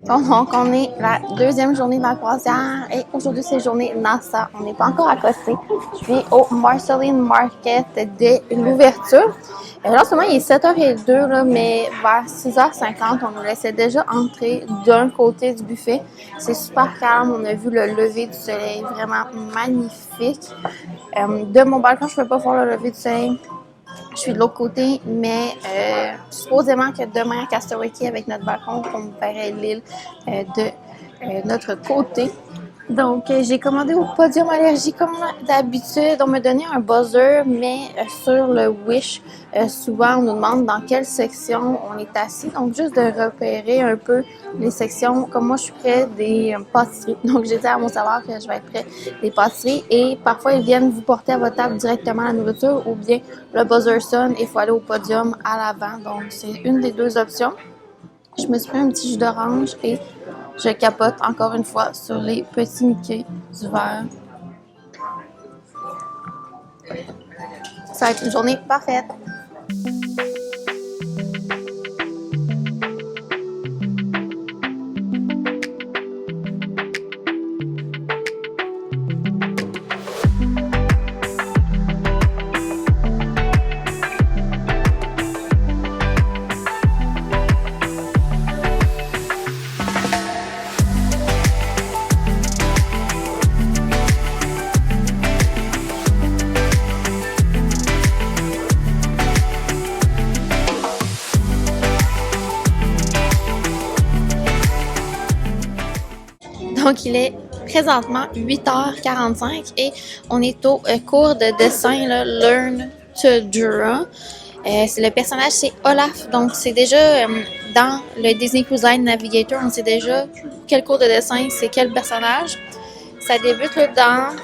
Donc, on est la deuxième journée de la croisière et aujourd'hui, c'est journée NASA. On n'est pas encore accosté. Je suis au Marceline Market de l'ouverture. Là, en ce moment, il est 7h02, là, mais vers 6h50, on nous laissait déjà entrer d'un côté du buffet. C'est super calme. On a vu le lever du soleil, vraiment magnifique. De mon balcon, je ne peux pas voir le lever du soleil. Je suis de l'autre côté, mais supposément que demain à Castaway Cay, avec notre balcon, on verrait l'île de notre côté. Donc, j'ai commandé au Podium Allergie comme d'habitude. On m'a donné un buzzer, mais sur le Wish, souvent, on nous demande dans quelle section on est assis. Donc, juste de repérer un peu les sections. Comme moi, je suis près des pâtisseries. Donc, j'ai dit à mon serveur que je vais être près des pâtisseries. Et parfois, ils viennent vous porter à votre table directement la nourriture ou bien le buzzer sonne et il faut aller au podium à l'avant. Donc, c'est une des deux options. Je me suis pris un petit jus d'orange et je capote encore une fois sur les petits Mickey du verre. Ça va être une journée parfaite. Donc, il est présentement 8h45 et on est au cours de dessin, là, Learn to Draw. C'est le personnage, c'est Olaf. Donc, c'est déjà dans le Disney Cruise Line Navigator, on sait déjà quel cours de dessin, c'est quel personnage. Ça débute là, dans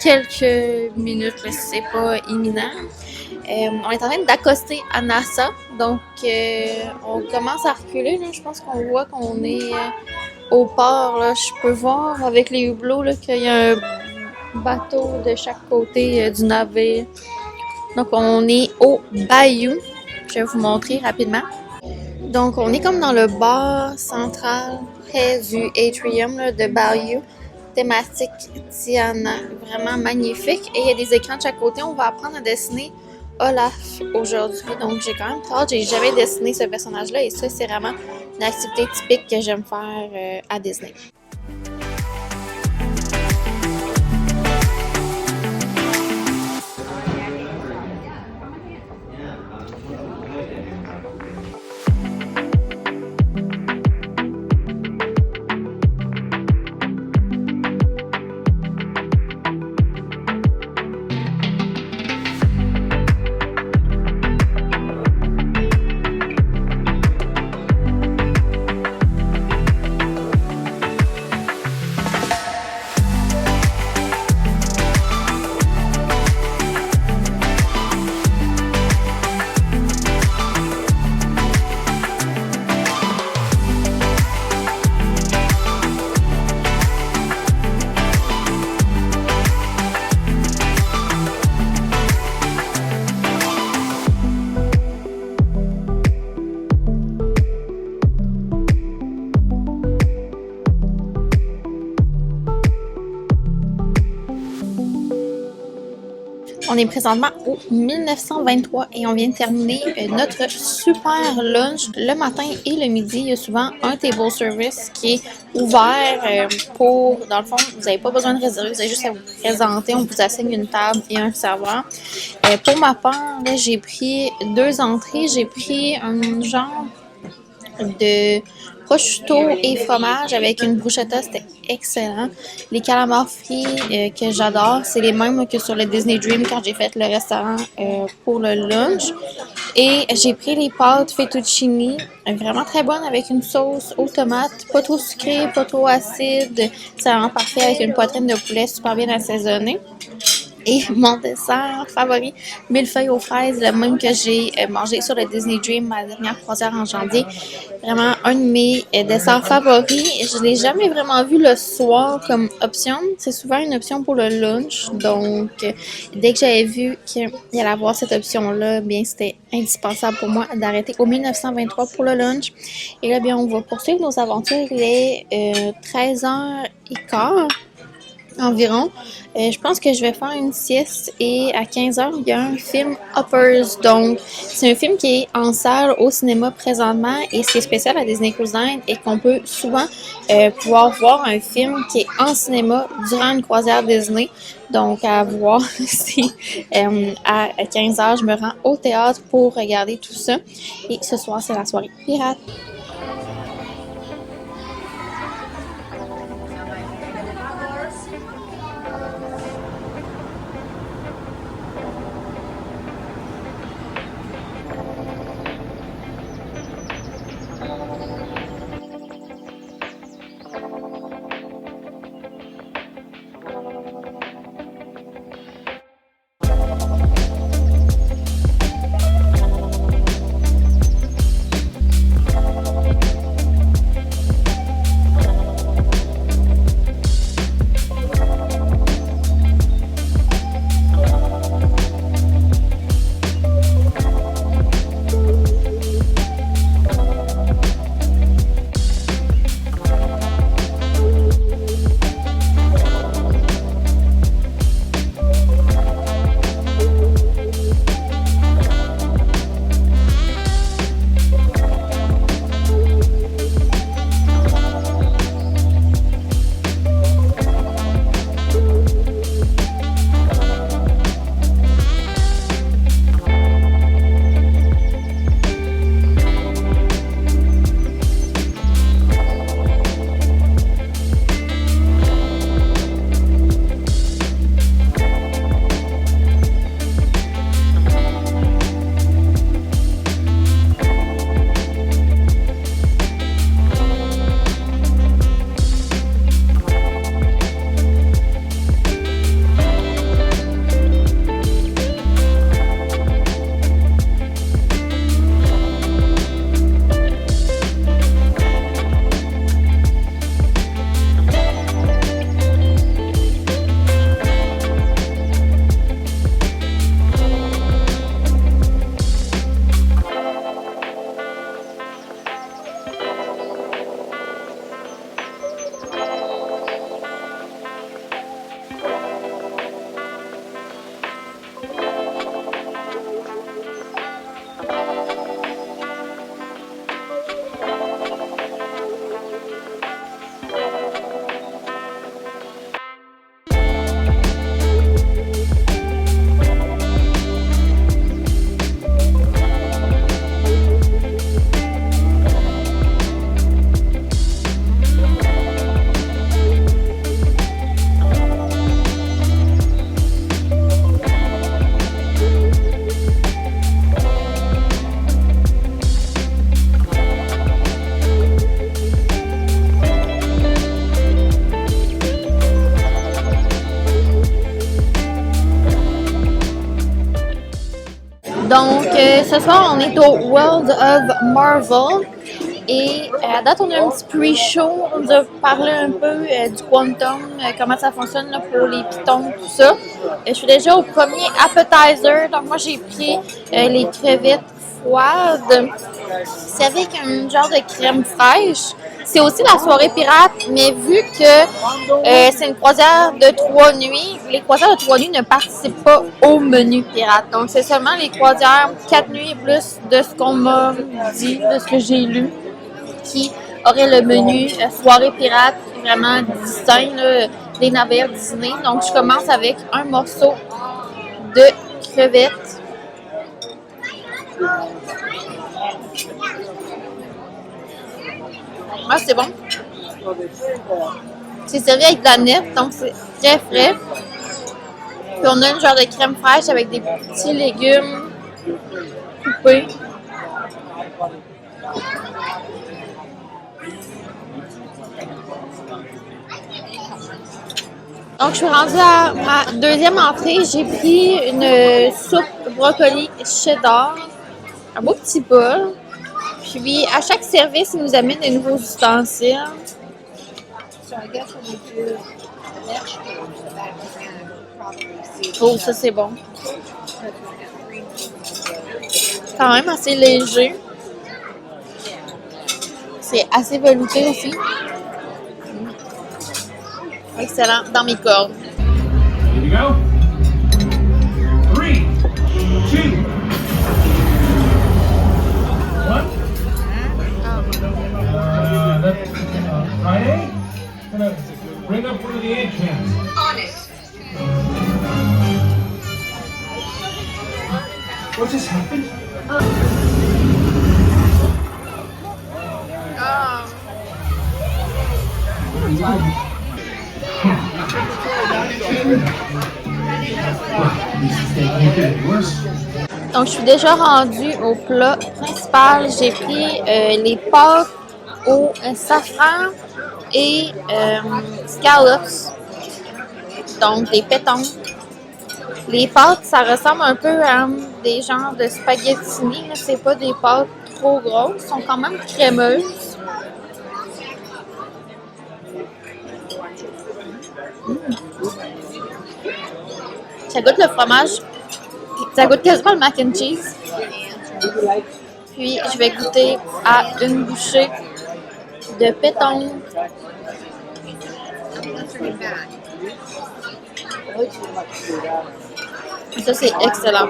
quelques minutes, là, si c'est pas imminent. On est en train d'accoster à NASA. Donc, on commence à reculer. Là. Je pense qu'on voit qu'on est au port. Là. Je peux voir avec les hublots là, qu'il y a un bateau de chaque côté du navire. Donc, on est au Bayou. Je vais vous montrer rapidement. Donc, on est comme dans le bar central, près du atrium là, de Bayou. Thématique Tiana. Vraiment magnifique. Et il y a des écrans de chaque côté. On va apprendre à dessiner Olaf aujourd'hui. Donc, j'ai quand même très hâte. J'ai jamais dessiné ce personnage-là et ça, c'est vraiment une activité typique que j'aime faire à Disney. On est présentement au 1923 et on vient de terminer notre super lunch. Le matin et le midi, il y a souvent un table service qui est ouvert pour, dans le fond, vous n'avez pas besoin de réserver, vous avez juste à vous présenter, on vous assigne une table et un serveur. Pour ma part, là, j'ai pris 2 entrées, j'ai pris un genre de prosciutto et fromage avec une bruschetta, c'était excellent. Les calamars frits que j'adore, c'est les mêmes que sur le Disney Dream quand j'ai fait le restaurant pour le lunch. Et j'ai pris les pâtes fettuccine, vraiment très bonnes avec une sauce aux tomates, pas trop sucrée, pas trop acide. C'est vraiment parfait avec une poitrine de poulet super bien assaisonnée. Et mon dessert favori, millefeuille aux fraises, le même que j'ai mangé sur le Disney Dream, ma dernière croisière en janvier. Vraiment un de mes desserts favoris. Je l'ai jamais vraiment vu le soir comme option. C'est souvent une option pour le lunch. Donc, dès que j'avais vu qu'il y allait avoir cette option-là, bien, c'était indispensable pour moi d'arrêter au 1923 pour le lunch. Et là, bien, on va poursuivre nos aventures. Il est 13h15 environ. Je pense que je vais faire une sieste et à 15h, il y a un film Hoppers. Donc, c'est un film qui est en salle au cinéma présentement et ce qui est spécial à Disney Cruise Line est qu'on peut souvent pouvoir voir un film qui est en cinéma durant une croisière Disney. Donc, à voir si à 15h, je me rends au théâtre pour regarder tout ça. Et ce soir, c'est la soirée pirate. Donc, ce soir, on est au World of Marvel. Et à date, on a un petit pre-show. On nous a parlé un peu du Quantum, comment ça fonctionne là, pour les pitons, tout ça. Je suis déjà au premier appetizer. Donc, moi, j'ai pris les crevettes froides. C'est avec un genre de crème fraîche. C'est aussi la soirée pirate, mais vu que c'est une croisière de 3 nuits, les croisières de 3 nuits ne participent pas au menu pirate. Donc, c'est seulement les croisières 4 nuits et plus de ce qu'on m'a dit, de ce que j'ai lu, qui auraient le menu soirée pirate vraiment distinct là, des navires Disney. Donc, je commence avec un morceau de crevettes. Ah, c'est bon. C'est servi avec de la nette, donc c'est très frais. Puis on a une genre de crème fraîche avec des petits légumes coupés. Donc, je suis rendue à ma deuxième entrée. J'ai pris une soupe brocoli cheddar, un beau petit bol. Puis, à chaque service, ils nous amènent des nouveaux ustensiles. Oh, ça, c'est bon. Quand même assez léger. C'est assez velouté aussi. Excellent, dans mes cordes. Here you go. 3, 2, 1. Friday? Gonna bring up one of the egg cans. On it. What just happened? Donc, je suis déjà rendue au plat principal. J'ai pris les pâtes au safran et scallops, donc des pétons. Les pâtes, ça ressemble un peu à des genres de spaghettini. C'est pas des pâtes trop grosses, sont quand même crémeuses. Ça goûte le fromage. Ça goûte quasiment le mac and cheese. Puis, je vais goûter à une bouchée de péton. Ça, c'est excellent.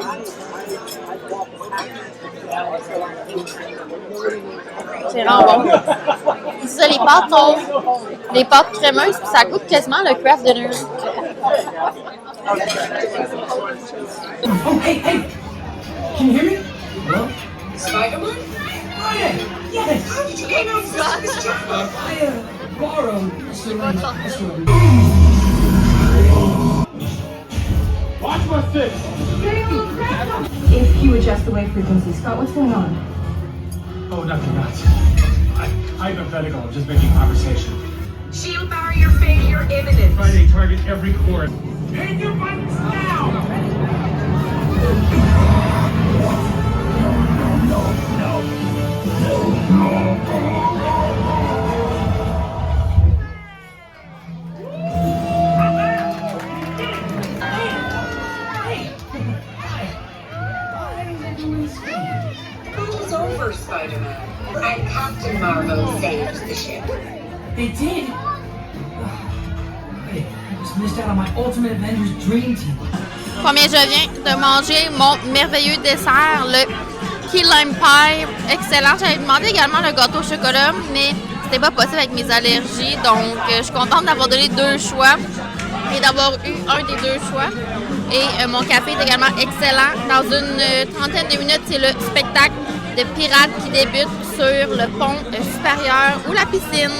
C'est vraiment bon. C'est ça, les pâtes sont des pâtes crémeuses, puis ça goûte quasiment le craft dinner. Oh, hey, hey! Can you hear me? Hello? Spider-Man? Friday! Yes! How did you get this job? I borrowed Watch my six! If you adjust the wave frequency, Scott, what's going on? Oh, nothing, nuts. Hypothetical, just making conversation. Shield barrier failure imminent. Friday, target every core. Hit your buttons now! It's over, Spider-Man. And Captain Marvel saved the ship. They did? Hey, I just missed out on my Ultimate Avengers Dream Team. Combien je viens de manger mon merveilleux dessert, le Key Lime Pie, excellent. J'avais demandé également le gâteau au chocolat, mais c'était pas possible avec mes allergies, donc je suis contente d'avoir donné 2 choix et d'avoir eu un des 2 choix. Et mon café est également excellent. Dans une trentaine de minutes, c'est le spectacle de pirates qui débute sur le pont supérieur ou la piscine.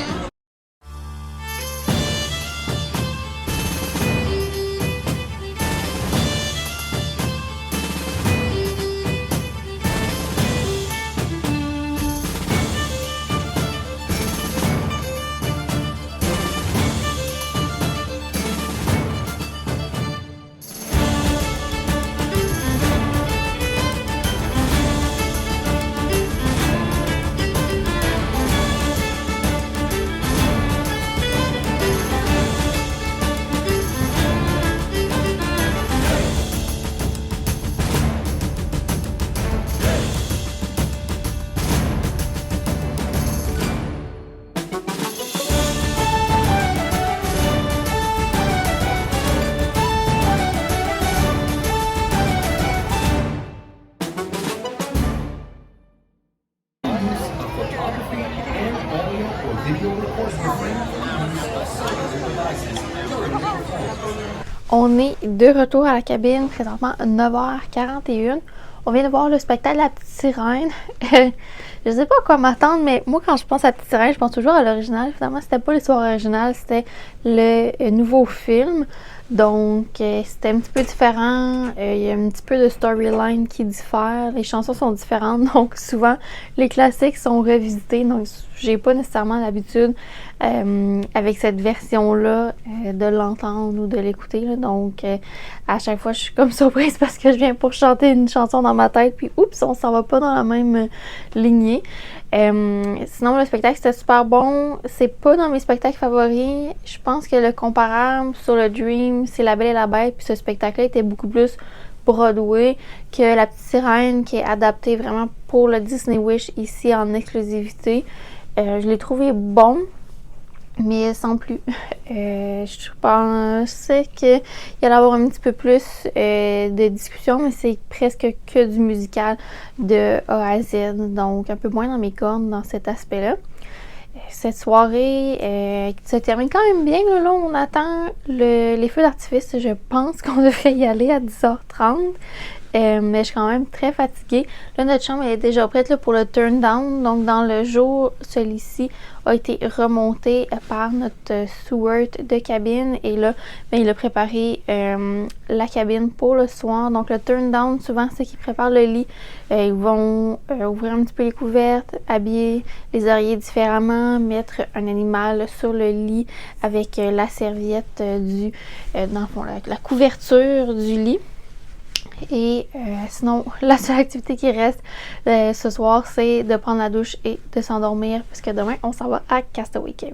On est de retour à la cabine, présentement 9h41. On vient de voir le spectacle de la petite sirène. Je sais pas à quoi m'attendre, mais moi, quand je pense à Petite Sirène, je pense toujours à l'original. Finalement, c'était pas l'histoire originale, c'était le nouveau film. Donc, c'était un petit peu différent. Il y a un petit peu de storyline qui diffère. Les chansons sont différentes. Donc, souvent, les classiques sont revisités. Donc, j'ai pas nécessairement l'habitude avec cette version-là de l'entendre ou de l'écouter. Donc, à chaque fois, je suis comme surprise parce que je viens pour chanter une chanson dans ma tête. Puis, oups, on s'en va pas dans la même lignée. Sinon, le spectacle, c'était super bon. C'est pas dans mes spectacles favoris. Je pense que le comparable sur le Dream, c'est La Belle et la Bête. Puis ce spectacle-là était beaucoup plus Broadway que La Petite Sirène, qui est adapté vraiment pour le Disney Wish ici en exclusivité. Je l'ai trouvé bon, mais sans plus. Je pensais qu'il y allait avoir un petit peu plus de discussion, mais c'est presque que du musical de A à Z, donc un peu moins dans mes cordes dans cet aspect-là. Cette soirée se termine quand même bien. Là, on attend les feux d'artifice. Je pense qu'on devrait y aller à 10h30. Mais je suis quand même très fatiguée. Là, notre chambre est déjà prête là, pour le turn down. Donc, dans le jour, celui-ci a été remonté par notre steward de cabine. Et là, ben, il a préparé la cabine pour le soir. Donc, le turn down, souvent, c'est qu'ils préparent le lit. Ils vont ouvrir un petit peu les couvertes, habiller les oreillers différemment, mettre un animal sur le lit avec la serviette dans le fond, la couverture du lit. Et sinon, la seule activité qui reste ce soir, c'est de prendre la douche et de s'endormir, puisque demain, on s'en va à Castaway Cay.